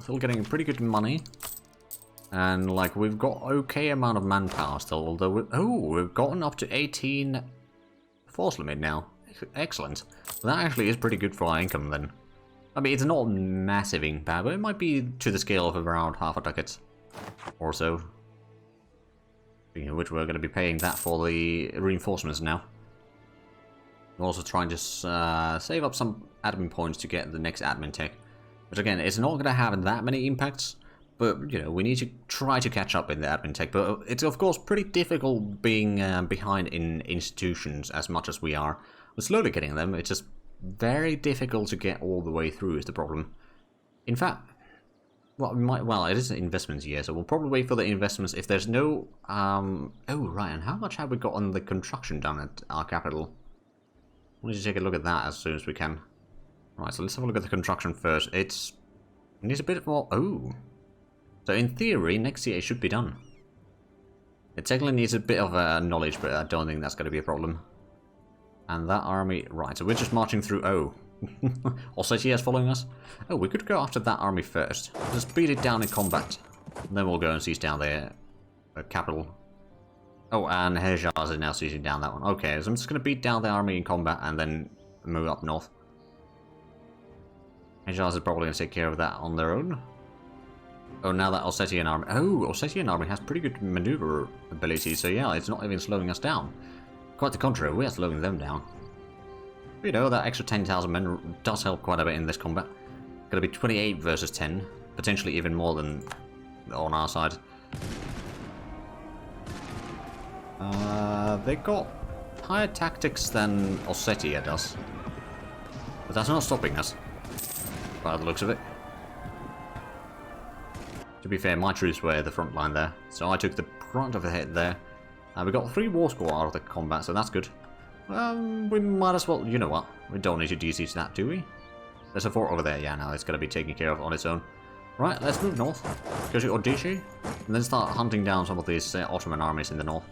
Still getting pretty good money. And, like, we've got okay amount of manpower still, although we've gotten up to 18 force limit now. Excellent. That actually is pretty good for our income then. I mean, it's not massive impact, but it might be to the scale of around half a ducat or so. Speaking of which, we're going to be paying that for the reinforcements now. We're also trying to save up some admin points to get the next admin tech. Which again, it's not going to have that many impacts. But, you know, we need to try to catch up in the admin tech. But it's, of course, pretty difficult being behind in institutions as much as we are. We're slowly getting them. It's just very difficult to get all the way through is the problem. In fact, well, it is an investments year, so we'll probably wait for the investments if there's no... oh, right, and how much have we got on the construction done at our capital? We'll just take a look at that as soon as we can. Right, so let's have a look at the construction first. It needs a bit more... Oh... So in theory, next year it should be done. It technically needs a bit of knowledge, but I don't think that's going to be a problem. And that army... Right, so we're just marching through... Oh. Ossetia is following us? Oh, we could go after that army first. Just beat it down in combat. And then we'll go and seize down their capital. Oh, and Hejaz is now seizing down that one. Okay, so I'm just going to beat down the army in combat and then move up north. Hejaz is probably going to take care of that on their own. Oh, now that Ossetian army... Oh, Ossetian army has pretty good maneuver ability, so yeah, it's not even slowing us down. Quite the contrary, we are slowing them down. You know, that extra 10,000 men does help quite a bit in this combat. Gonna be 28 versus 10, potentially even more than on our side. They got higher tactics than Ossetia does. But that's not stopping us, by the looks of it. To be fair, my troops were the front line there, so I took the brunt of the hit there. We got 3 war score out of the combat, so that's good. We might as well... You know what? We don't need to DC that, do we? There's a fort over there. Yeah, no, it's going to be taken care of on its own. Right, let's move north. Go to Odishi, and then start hunting down some of these Ottoman armies in the north.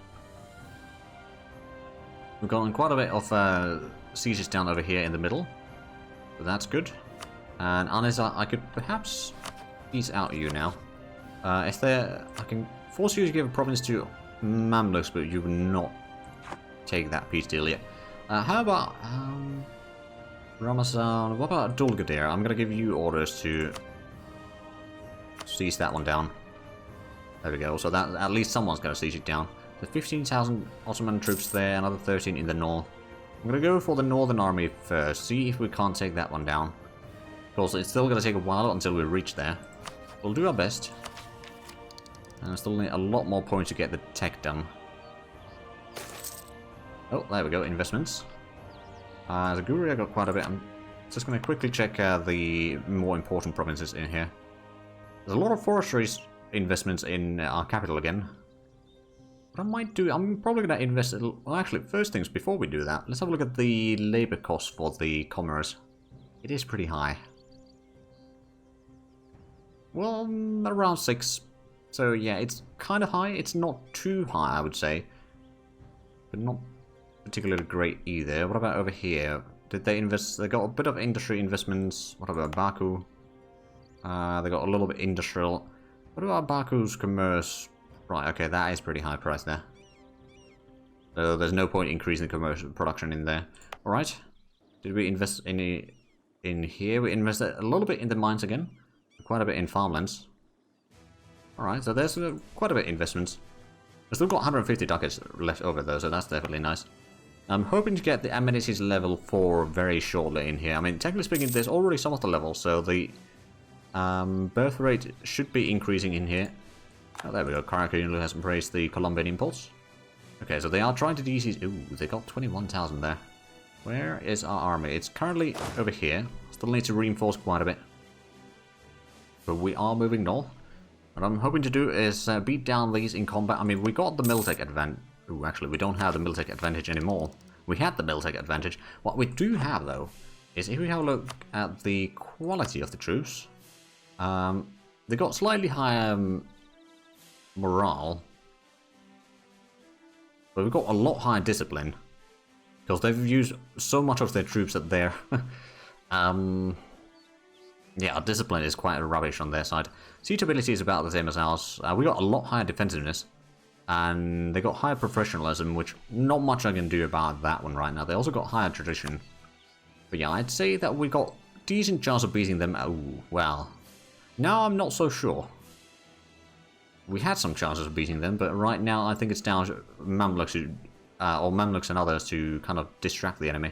We've gotten quite a bit of sieges down over here in the middle, so that's good. And Anisa, I could perhaps peace out you now. If there, I can force you to give a province to Mamluks, but you will not take that peace deal yet. How about Ramazan? What about Dulgadir? I'm gonna give you orders to seize that one down. There we go. So that at least someone's gonna seize it down. There's 15,000 Ottoman troops there, another 13 in the north. I'm gonna go for the northern army first. See if we can't take that one down. Of course, it's still gonna take a while until we reach there. We'll do our best. And I still need a lot more points to get the tech done. Oh, there we go, investments. As a guru, I got quite a bit. I'm just going to quickly check the more important provinces in here. There's a lot of forestry investments in our capital again. What I might do, I'm probably going to invest... Well, actually, first things, before we do that, let's have a look at the labor cost for the commerce. It is pretty high. Well, around 6. So yeah, it's kind of high. It's not too high, I would say. But not particularly great either. What about over here? Did they invest? They got a bit of industry investments. What about Baku? They got a little bit industrial. What about Baku's commerce? Right, okay, that is pretty high price there. So there's no point increasing the commercial production in there. Alright. Did we invest any in here? We invested a little bit in the mines again. Quite a bit in farmlands. Alright, so there's quite a bit of investments. We've still got 150 ducats left over though, so that's definitely nice. I'm hoping to get the amenities level 4 very shortly in here. I mean, technically speaking, there's already some of the levels, so the birth rate should be increasing in here. Oh, there we go. Karakunu has embraced the Colombian impulse. Okay, so they are trying to DC... Ooh, they got 21,000 there. Where is our army? It's currently over here. Still need to reinforce quite a bit. But we are moving north. What I'm hoping to do is beat down these in combat. I mean, we got the Miltech advantage. Ooh, actually, we don't have the Miltech advantage anymore. We had the Miltech advantage. What we do have, though, is if we have a look at the quality of the troops, they got slightly higher morale, but we've got a lot higher discipline, because they've used so much of their troops that they're Yeah, our discipline is quite rubbish on their side. Siege ability is about the same as ours. We got a lot higher defensiveness. And they got higher professionalism, which not much I can do about that one right now. They also got higher tradition. But yeah, I'd say that we got decent chance of beating them. Oh, well. Now I'm not so sure. We had some chances of beating them, but right now I think it's down to Mamluks, or Mamluks and others to kind of distract the enemy.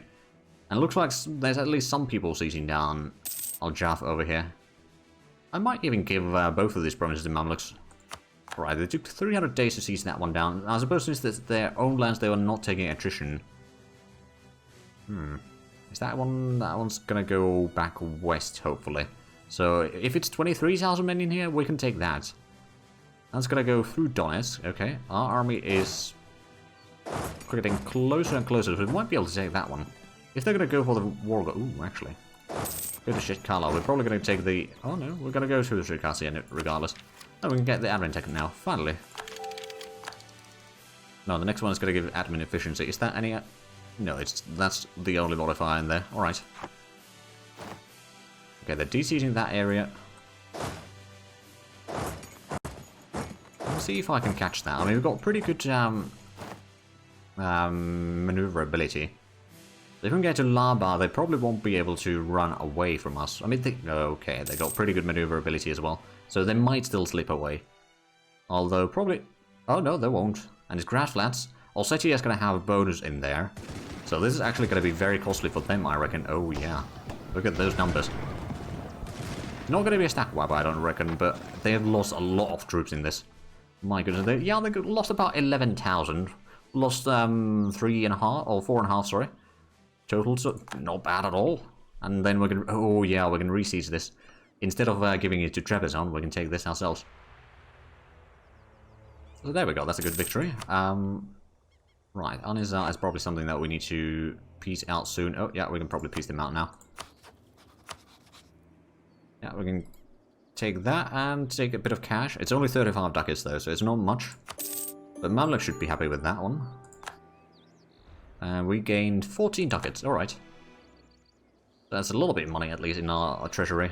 And it looks like there's at least some people sieging down Al-Jaf over here. I might even give both of these provinces to Mamluks. Right, they took 300 days to siege that one down. I suppose since it's their own lands, they were not taking attrition. Is that one? That one's gonna go back west, hopefully. So if it's 23,000 men in here, we can take that. That's gonna go through Donetsk. Okay, our army is getting closer and closer, so we might be able to take that one. If they're gonna go for the war, ooh, actually, go to Shetkala. We're probably gonna take the. Oh no, we're gonna go to the Shetkasi regardless. Oh, we can get the admin tech now, finally. No, the next one is going to give admin efficiency. Is that any... No, that's the only modifier in there. Alright. Okay, they're de-sieging that area. Let's see if I can catch that. I mean, we've got pretty good maneuverability. If we can get to Laba, they probably won't be able to run away from us. I mean, okay, they got pretty good maneuverability as well. So they might still slip away. Although probably... Oh no, they won't. And it's grasslands. Ossetia is going to have a bonus in there. So this is actually going to be very costly for them, I reckon. Oh yeah. Look at those numbers. Not going to be a stack wipe, I don't reckon, but they have lost a lot of troops in this. My goodness. They lost about 11,000. Lost 3.5, or 4.5, sorry. Total, so not bad at all. And then we can... Oh yeah, we can re-siege this. Instead of giving it to Trebizond, we can take this ourselves. So there we go, that's a good victory. Right, Anizar is probably something that we need to piece out soon. Oh, yeah, we can probably piece them out now. Yeah, we can take that and take a bit of cash. It's only 35 ducats though, so it's not much. But Mamluk should be happy with that one. And we gained 14 ducats, alright. That's a little bit of money at least in our treasury.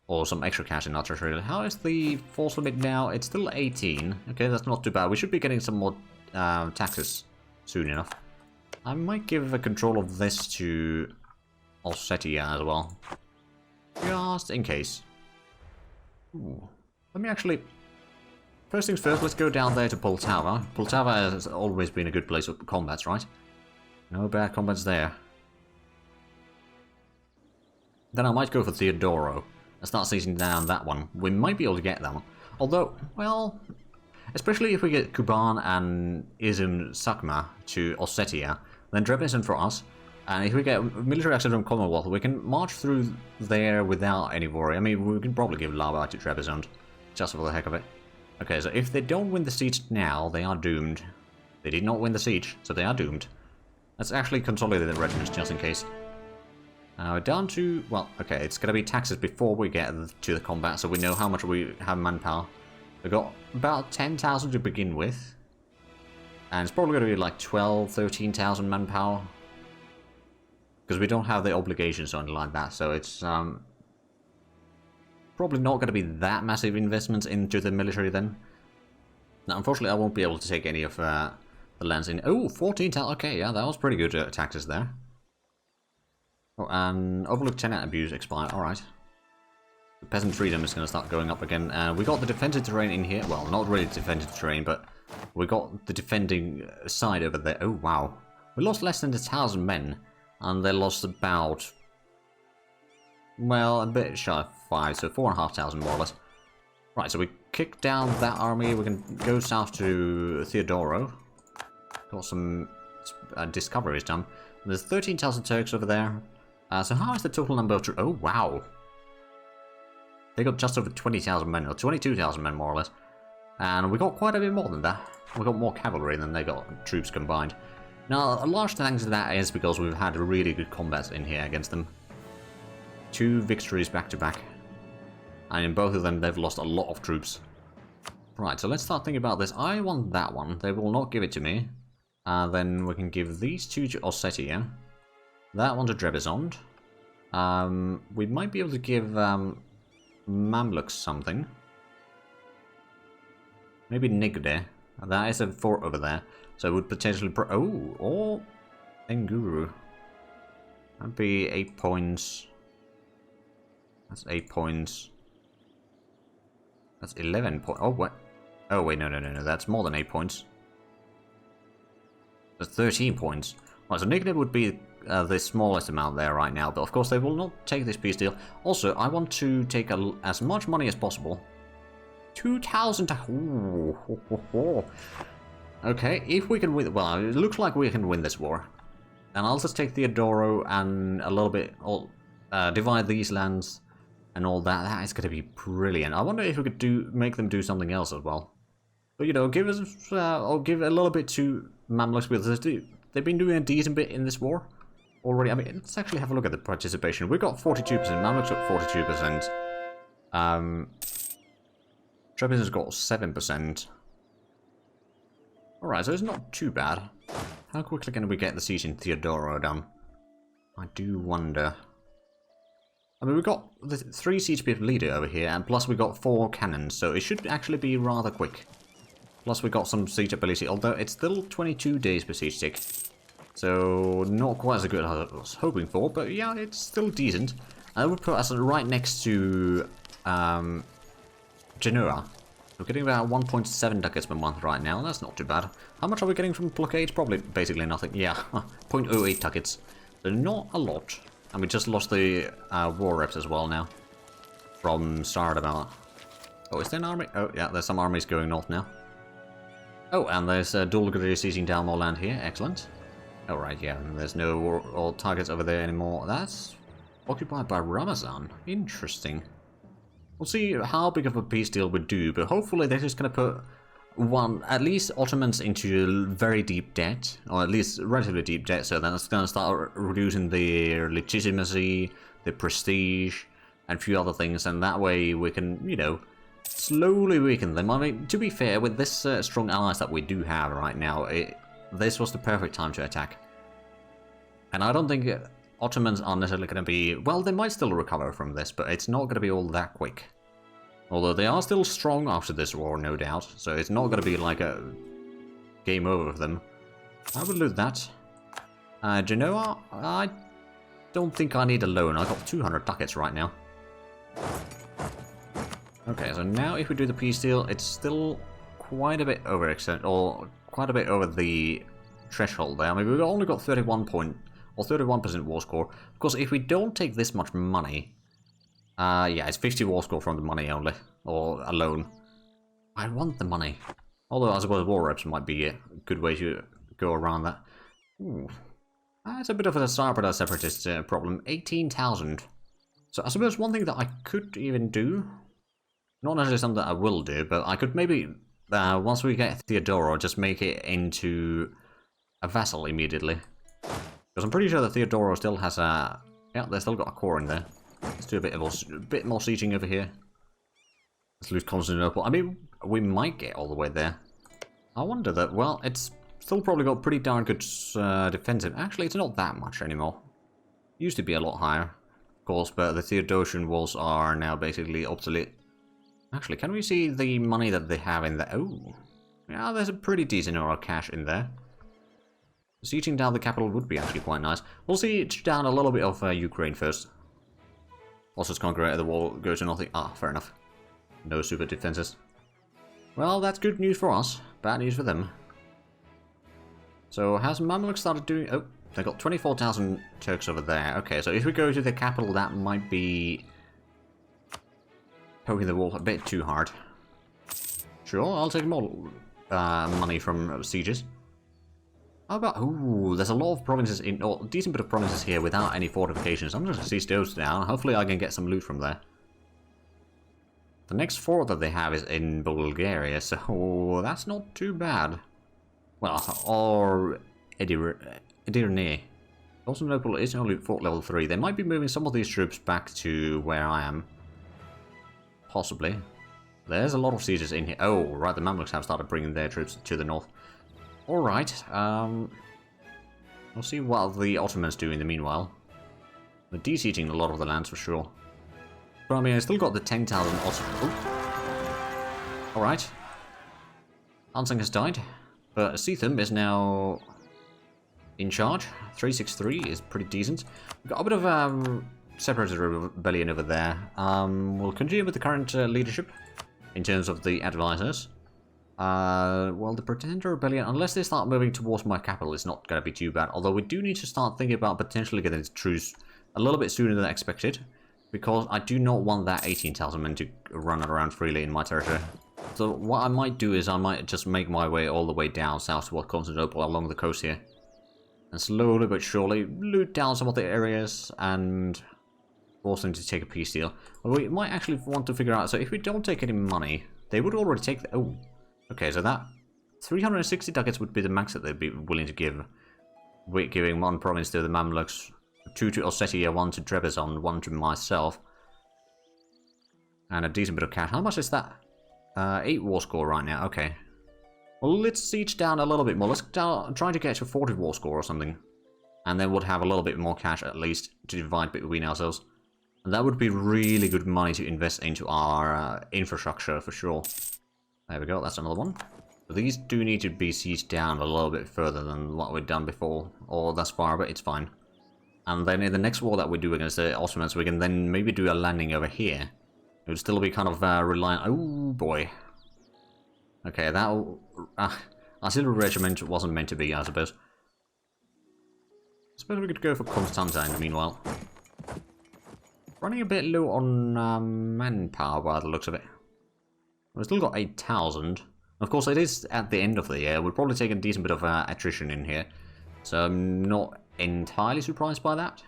Or some extra cash in our treasury. How is the force limit now? It's still 18. Okay, that's not too bad. We should be getting some more taxes soon enough. I might give a control of this to Ossetia as well. Just in case. Ooh. Let me actually... First things first, let's go down there to Poltava. Poltava has always been a good place for combats, right? No bad combats there. Then I might go for Theodoro. And start seizing down that one. We might be able to get them. Although, well, especially if we get Kuban and Izum Sakma to Ossetia, then Trebizond for us. And if we get military access from Commonwealth, we can march through there without any worry. I mean, we can probably give Lava to Trebizond, just for the heck of it. Okay, so if they don't win the siege now, they are doomed. They did not win the siege, so they are doomed. Let's actually consolidate the regiments just in case. We're down to, well, okay, it's going to be taxes before we get to the combat, so we know how much we have manpower. We've got about 10,000 to begin with. And it's probably going to be like 12, 13,000 manpower. Because we don't have the obligations or anything like that, so it's probably not going to be that massive investments into the military then. Now, unfortunately, I won't be able to take any of the lands in. Oh, 14,000, okay, yeah, that was pretty good taxes there. Oh, and Overlook Tenant Abuse expired, alright. The Peasant Freedom is going to start going up again. We got the defended terrain in here. Well, not really defended terrain, but we got the defending side over there. Oh, wow. We lost less than 1,000 men, and they lost about, well, a bit shy of 5, so 4,500 more or less. Right, so we kick down that army. We can go south to Theodoro. Got some discoveries done. There's 13,000 Turks over there. So how is the total number of troops? Oh, wow. They got just over 20,000 men, or 22,000 men more or less. And we got quite a bit more than that. We got more cavalry than they got troops combined. Now, a large thanks to that is because we've had really good combats in here against them. 2 victories back to back. And in both of them, they've lost a lot of troops. Right, so let's start thinking about this. I want that one. They will not give it to me. Then we can give these 2 to Ossetia. That one to Trebizond. We might be able to give Mamluks something. Maybe Nigde. That is a fort over there. So it would potentially... oh, or Enguru. That'd be 8 points. That's 8 points. That's 11 points. Oh, what? Oh, wait, no. That's more than 8 points. That's 13 points. Right, so Nigde would be the smallest amount there right now. But of course, they will not take this peace deal. Also, I want to take as much money as possible. 2,000. Okay, if we can win... Well, it looks like we can win this war. And I'll just take Theodoro and a little bit... divide these lands and all that. That is going to be brilliant. I wonder if we could make them do something else as well. But, you know, give us... or give a little bit to Mamluks, because they've been doing a decent bit in this war already. I mean, let's actually have a look at the participation. We've got 42%. Mamluks got 42%. Trebizond has got 7%. Alright, so it's not too bad. How quickly can we get the siege in Theodoro done? I do wonder. I mean, we've got the 3 siege people leader over here, and plus we got 4 cannons, so it should actually be rather quick. Plus we got some siege ability, although it's still 22 days per siege tick. So, not quite as good as I was hoping for, but yeah, it's still decent. And that would put us right next to Genoa. We're getting about 1.7 ducats per month right now, and that's not too bad. How much are we getting from blockade? Probably basically nothing. Yeah, 0.08 ducats. So not a lot. And we just lost the war reps as well now. From Sardamala. Oh, is there an army? Oh, yeah, there's some armies going north now. Oh, and there's Dulgari seizing down more land here. Excellent. Alright, yeah, and there's no war targets over there anymore. That's occupied by Ramazan. Interesting. We'll see how big of a peace deal would do, but hopefully they're just going to put at least Ottomans into very deep debt, or at least relatively deep debt, so then it's going to start reducing their legitimacy, their prestige, and a few other things, and that way we can, you know, slowly weaken them. I mean, to be fair, with this strong allies that we do have right now, this was the perfect time to attack. And I don't think Ottomans are necessarily going to be... Well, they might still recover from this, but it's not going to be all that quick. Although they are still strong after this war, no doubt. So it's not going to be like a game over of them. I will loot that. Genoa, I don't think I need a loan. I got 200 ducats right now. Okay, so now if we do the peace deal, it's still quite a bit or quite a bit over the threshold there. I mean, we've only got 31% war score. Of course, if we don't take this much money, yeah, it's 50 war score from the money only, or a loan. I want the money. Although I suppose war reps might be a good way to go around that. Ooh. It's a bit of a Sarpada separatist problem. 18,000. So I suppose one thing that I could even do, not necessarily something that I will do, but I could maybe, once we get Theodoro, just make it into a vassal immediately. Because I'm pretty sure that Theodoro still has a... Yeah, they've still got a core in there. Let's do a bit more sieging over here. Let's lose Constantinople. I mean, we might get all the way there. I wonder that, well, it's still probably got pretty darn good defensive. Actually, it's not that much anymore. Used to be a lot higher, of course, but the Theodosian walls are now basically obsolete. Actually, can we see the money that they have in there? Oh, yeah, there's a pretty decent amount of cash in there. Sieging down the capital would be actually quite nice. We'll siege down a little bit of Ukraine first. Also, conquer the wall, go to nothing. Ah, fair enough. No super defenses. Well, that's good news for us. Bad news for them. So, has Mamluk started doing... Oh, they got 24,000 Turks over there. Okay, so if we go to the capital, that might be poking the wall a bit too hard. Sure, I'll take more money from sieges. How about... Ooh, there's a lot of provinces in... Or a decent bit of provinces here without any fortifications. I'm just going to siege those down. Hopefully I can get some loot from there. The next fort that they have is in Bulgaria, so that's not too bad. Well, or Edirne. Constantinople is only fort level 3. They might be moving some of these troops back to where I am. Possibly. There's a lot of sieges in here. Oh, right, the Mamluks have started bringing their troops to the north. Alright, we'll see what the Ottomans do in the meanwhile. We're de-sieging a lot of the lands for sure. But I mean, I still got the 10,000 also. Alright. Hansing has died. But Seatham is now in charge. 363 is pretty decent. We've got a bit of Separatist rebellion over there. We'll continue with the current leadership in terms of the advisors. Well, the Pretender rebellion, unless they start moving towards my capital, is not going to be too bad. Although we do need to start thinking about potentially getting this truce a little bit sooner than expected, because I do not want that 18,000 men to run around freely in my territory. So what I might do is I might just make my way all the way down south toward Constantinople along the coast here. And slowly but surely loot down some of the areas and force them to take a peace deal. Well, we might actually want to figure out, so if we don't take any money, they would already take the... Oh, okay, so that 360 ducats would be the max that they'd be willing to give. We're giving one province to the Mamluks, 2 to Ossetia, 1 to Trebizond, 1 to myself. And a decent bit of cash. How much is that? 8 war score right now, okay. Well, let's siege down a little bit more. Let's try to get to 40 war score or something. And then we'll have a little bit more cash at least to divide between ourselves. And that would be really good money to invest into our infrastructure for sure. There we go, that's another one. So these do need to be sieged down a little bit further than what we've done before. Or thus far, but it's fine. And then in the next war that we do against the Ottomans, we can then maybe do a landing over here. It would still be kind of reliant... Oh boy. Okay, that artillery regiment wasn't meant to be, I suppose. I suppose we could go for Constantine meanwhile. Running a bit low on manpower by the looks of it. We've still got 8,000. Of course, it is at the end of the year. We'll probably take a decent bit of attrition in here. So I'm not entirely surprised by that.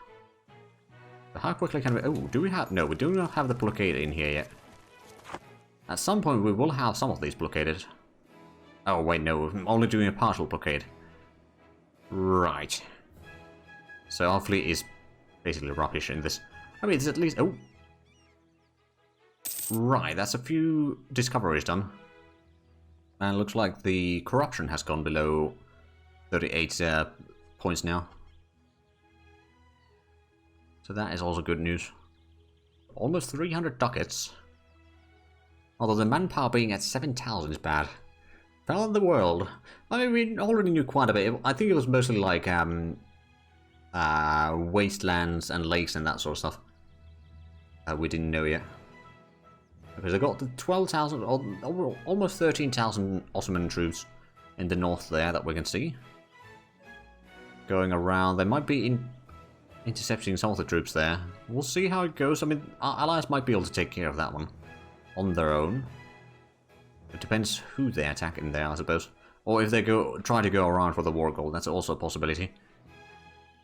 But how quickly can we... Oh, do we have... No, we do not have the blockade in here yet. At some point, we will have some of these blockaded. Oh, wait, no. I'm only doing a partial blockade. Right. So our fleet is basically rubbish in this. I mean, it's at least... Oh. Right, that's a few discoveries done. And it looks like the corruption has gone below 38 points now. So that is also good news. Almost 300 ducats. Although the manpower being at 7,000 is bad. Fell in the world. I mean, we already knew quite a bit. I think it was mostly like wastelands and lakes and that sort of stuff. We didn't know yet. Because I got the 12,000, almost 13,000 Ottoman troops in the north there that we can see. Going around. They might be intercepting some of the troops there. We'll see how it goes. I mean, our allies might be able to take care of that one on their own. It depends who they attack in there, I suppose. Or if they try to go around for the war goal, that's also a possibility.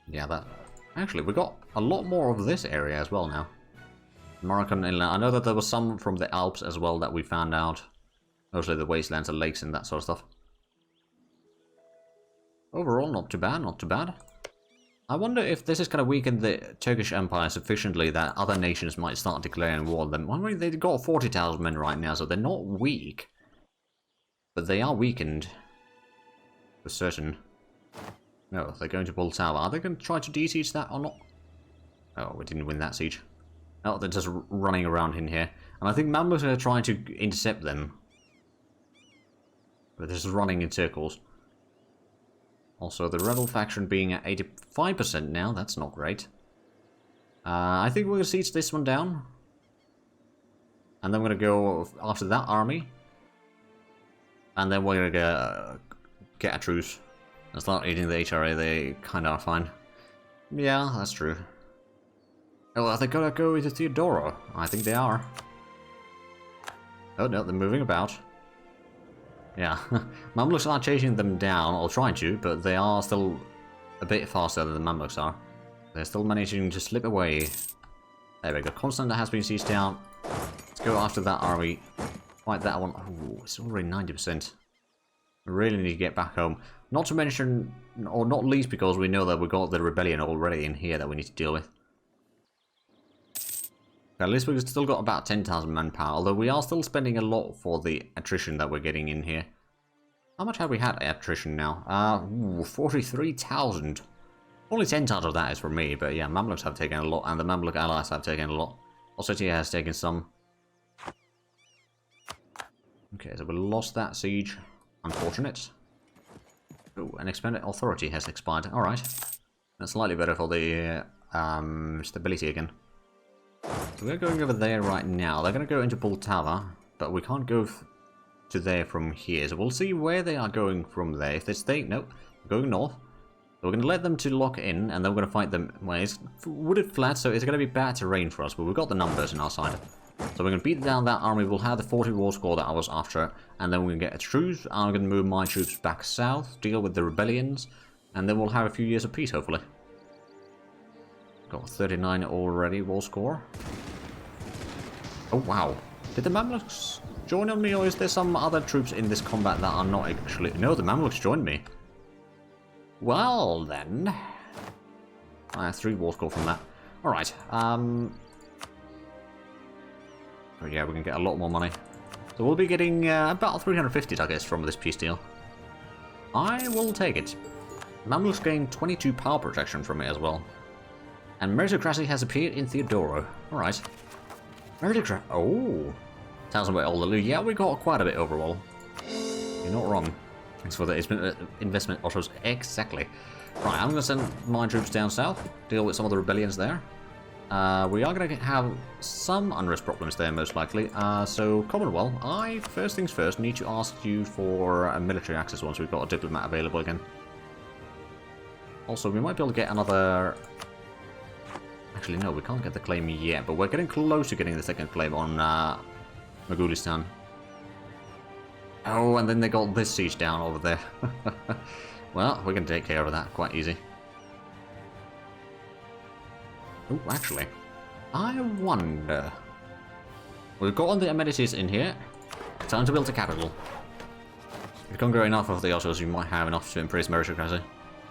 Yeah, that... Actually, we got a lot more of this area as well now. Moroccan inland. I know that there was some from the Alps as well that we found out. Mostly the wastelands and lakes and that sort of stuff. Overall, not too bad, not too bad. I wonder if this is going to weaken the Turkish Empire sufficiently that other nations might start declaring war on them. I mean, they've got 40,000 men right now, so they're not weak. But they are weakened. For certain. No, they're going to Poltava. Are they going to try to de-siege that or not? Oh, we didn't win that siege. Oh, they're just running around in here. And I think Mamluks are trying to intercept them. But they're just running in circles. Also, the rebel faction being at 85% now, that's not great. I think we're going to siege this one down. And then we're going to go after that army. And then we're going to get a truce. And start eating the HRA, they kind of are fine. Yeah, that's true. Oh, are they going to go into Theodora? I think they are. Oh no, they're moving about. Yeah, Mamluks are chasing them down, or trying to, but they are still a bit faster than the Mamluks are. They're still managing to slip away. There we go, Constantinople has been seized down. Let's go after that army. Fight that one. Oh, it's already 90%. We really need to get back home. Not to mention, or not least because we know that we've got the rebellion already in here that we need to deal with. At least we've still got about 10,000 manpower, although we are still spending a lot for the attrition that we're getting in here. How much have we had attrition now? 43,000. Only 10 tons of that is for me, but yeah, Mamluks have taken a lot, and the Mamluk allies have taken a lot. Ossetia has taken some. Okay, so we lost that siege. Unfortunate. Oh, an expanded authority has expired. Alright. That's slightly better for the stability again. So we're going over there right now. They're going to go into Poltava, but we can't go to there from here. So we'll see where they are going from there. If they stay... Nope. Going north. So we're going to let them to lock in, and then we're going to fight them... Well, it's wooded flat, so it's going to be bad terrain for us, but we've got the numbers on our side. So we're going to beat down that army. We'll have the 40 war score that I was after, and then we're going to get a truce. I'm going to move my troops back south, deal with the rebellions, and then we'll have a few years of peace, hopefully. Got 39 already, war score. Oh, wow. Did the Mamluks join on me, or is there some other troops in this combat that are not actually... No, the Mamluks joined me. Well, then. I have 3 war score from that. Alright, oh yeah, we can get a lot more money. So we'll be getting about 350 ducats from this peace deal. I will take it. Mamluks gain 22 power protection from it as well. And meritocracy has appeared in Theodoro. Alright. Meritocracy. Oh! Sounds a bit older. Yeah, we got quite a bit overall. You're not wrong. Thanks for the investment autos. Exactly. Right, I'm going to send my troops down south, deal with some of the rebellions there. We are going to have some unrest problems there, most likely. So, Commonwealth, first things first, need to ask you for a military access once we've got a diplomat available again. Also, we might be able to get another... Actually, no, we can't get the claim yet, but we're getting close to getting the second claim on Magulistan. Oh, and then they got this siege down over there. Well, we can take care of that quite easy. Oh, actually, I wonder... We've got all the amenities in here. Time to build a capital. If you can't grow enough of the Ottos, you might have enough to increase meritocracy.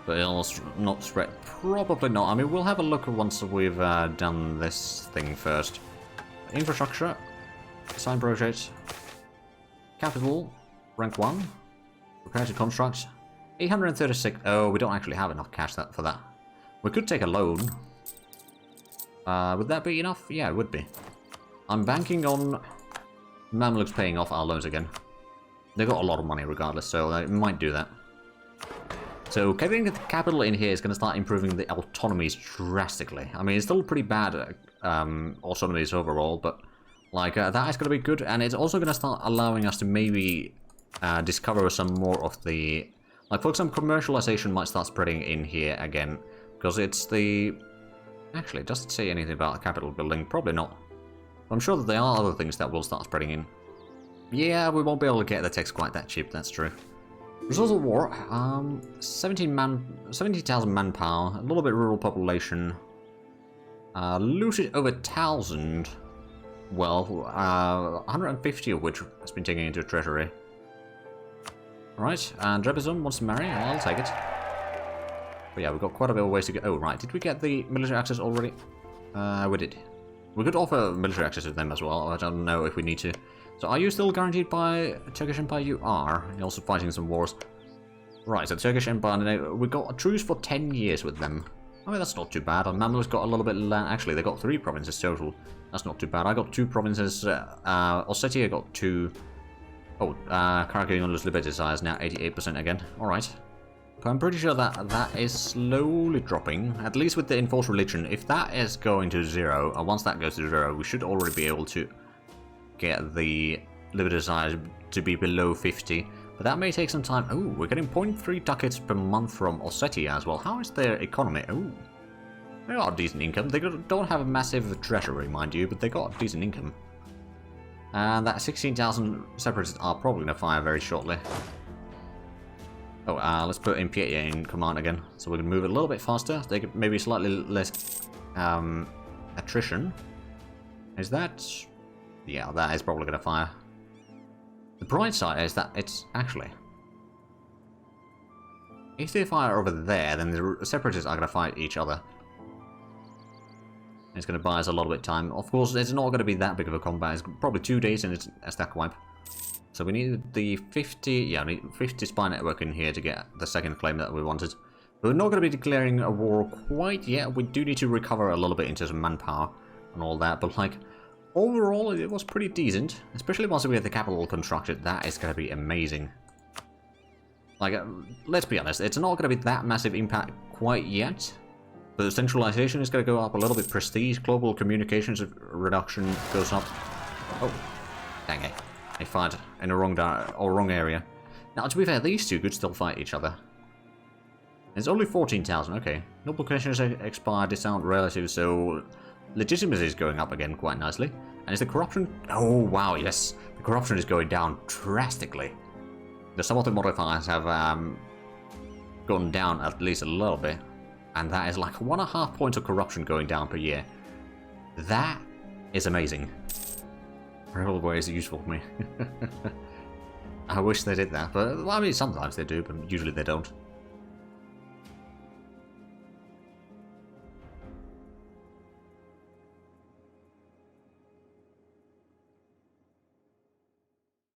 But it'll not spread. Probably not. I mean, we'll have a look once we've done this thing first. Infrastructure. Design project. Capital. Rank 1. Prepare to construct. 836. Oh, we don't actually have enough cash for that. We could take a loan. Would that be enough? Yeah, it would be. I'm banking on Mamluks paying off our loans again. They got a lot of money regardless, so I might do that. So getting the capital in here is going to start improving the autonomies drastically. I mean, it's still pretty bad autonomies overall, but like that is going to be good, and it's also going to start allowing us to maybe discover some more of the... Like, for example, commercialization might start spreading in here again, because it's the... Actually, it doesn't say anything about the capital building. Probably not. I'm sure that there are other things that will start spreading in. Yeah, we won't be able to get the text quite that cheap, that's true. Results of war. 70,000 manpower, a little bit rural population. Looted over 1,000. Well, 150 of which has been taken into treasury. Right, and Trebizond wants to marry. I'll take it. But yeah, we've got quite a bit of ways to go. Oh, right. Did we get the military access already? We did. We could offer military access to them as well. I don't know if we need to. So are you still guaranteed by Turkish Empire? You are. You're also fighting some wars. Right, so Turkish Empire, we got a truce for 10 years with them. I mean, that's not too bad. Mamluk's got a little bit land. Actually, they got 3 provinces total. That's not too bad. I got 2 provinces. Ossetia got 2. Oh, Karagagounis Liberty is now 88% again. Alright. But I'm pretty sure that that is slowly dropping, at least with the enforced religion. If that is going to 0, and once that goes to 0, we should already be able to get the liberty size to be below 50. But that may take some time. Oh, we're getting 0.3 ducats per month from Ossetia as well. How is their economy? Oh, they got a decent income. They don't have a massive treasury, mind you, but they got a decent income. And that 16,000 separatists are probably going to fire very shortly. Oh, let's put Impietia in command again, so we can move it a little bit faster. They could maybe slightly less attrition. Is that... Yeah, that is probably going to fire. The bright side is that it's actually... If they fire over there, then the separatists are going to fight each other. It's going to buy us a little bit of time. Of course, it's not going to be that big of a combat. It's probably 2 days and it's a stack wipe. So we need the 50... Yeah, we need 50 spy network in here to get the second claim that we wanted. We're not going to be declaring a war quite yet. We do need to recover a little bit in terms of manpower and all that, but like, overall it was pretty decent. Especially once we get the capital constructed, that is going to be amazing. Like, let's be honest, it's not going to be that massive impact quite yet. The centralization is going to go up a little bit, prestige, global communications reduction goes up. Oh, dang it. I fired in the wrong area. Now, to be fair, these two could still fight each other. It's only 14,000, okay. Noble questions expired, discount relative, so legitimacy is going up again quite nicely. And is the corruption... Oh, wow, yes. The corruption is going down drastically. Some of the modifiers have gone down at least a little bit. And that is like 1.5 points of corruption going down per year. That is amazing. Railway is useful for me. I wish they did that, but well, I mean, sometimes they do, but usually they don't.